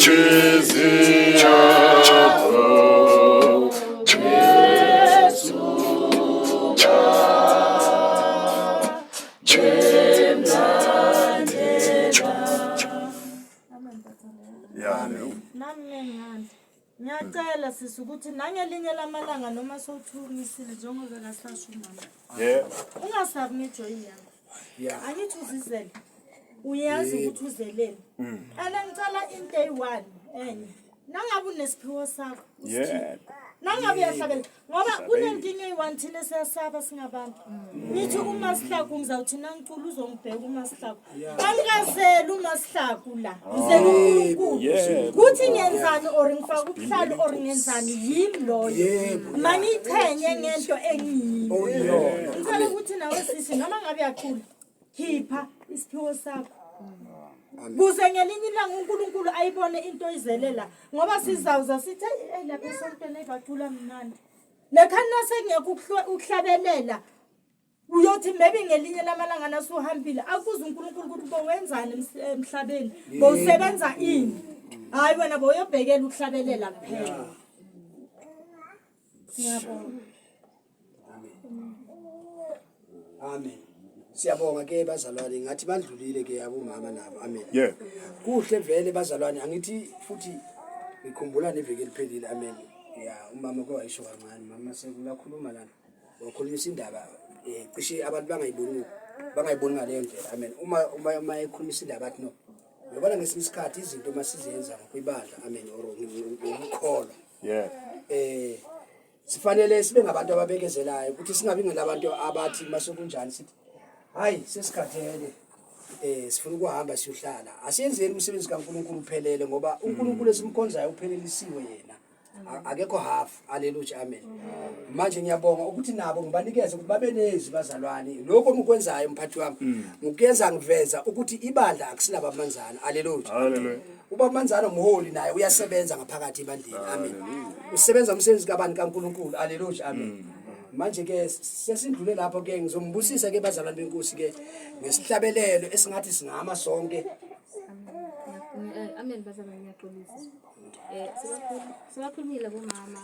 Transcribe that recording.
Ngiyacela sisi ukuthi nangelinye lamalanga noma sowuthumisile njengoba kasasho mama. Ungasabi ngijoyi yami. Angithi uzizele. Uyazi ukuthi uzeleni. Ala ngicela into eyi1 enye. Nangabe unesiphiwo sakho. Nangabe uyahlabela ngoba kunenkinga eyi1 thina siyasaba singabantu. Ngithi uMasihlaku ngizawuthi nangicula uzongibheka uMasihlaku. Angikazeli uMasihlaku la. Ngizela uNkulunkulu. Kuthi ngenzani or ngifaka ubuhlalo or ngenzani yimi loyo. Mangichenye ngento engiyiyona. Ngicela ukuthi nawe sisi noma ngabe uyacula khipha isiphiwo sakho. Kuze ngelinye ilanga uNkulunkulu ayibone into izelela ngoba sizawuza sithi lapha esontweni ebacula mnandi lekhana sengekho ukuhlabelela uyothi maybe ngelinye lamalanga nasuhambile akuze uNkulunkulu ukuthi bowenzani emhlabeni bowusebenza ini hayi wena boyobhekela ukuhlabelela kuphela. Ngiyabonga. Amen. Siyabonga ke bazalwane ngathi bandlulile ke abomama nabo amen. Kuhle vele bazalwane angithi futhi ngikhumbula neveki eliphelile amen. Umama kwayisho kancane mama sekulakhuluma lana. Wakhulumisa indaba cishe abantu bangayiboni ngale ndlela amen. Uma ekhulumisa indaba athi no. Yabona ngesinye isikhathi izinto masizenza ngokwibandla amen or ngokukholwa. Sifanele sibe ngabantu ababekezelayo ukuthi singabi ngelabantu abathi masokunjani sithi hayi sesikhathele sifuna ukuhamba siyohlala asiyenzeni umsebenzi kaNkulunkulu uphelele ngoba uNkulunkulu esimkhonzayo uphelelisiwe yena akekho half haleluya amen. Manje ngiyabonga ukuthi nabo ngibanikeze ukuthi babe nezi bazalwane lokho engikwenzayo mphathi wami ngikuyenza ngiveza ukuthi ibandla akusilaba amanzana haleluya. Uba amanzana umholi naye uyasebenza ngaphakathi ebandleni amen. Usebenza umsebenzi kabani kaNkulunkulu haleluya amen. Manje ke sesindlule lapho ke ngizombusisa ke bazalwane benkosi ke ngesihlabelelo esingathi singama sonke. Amen bazalwane ngiyaxolisa. Sibakhulumile bomama.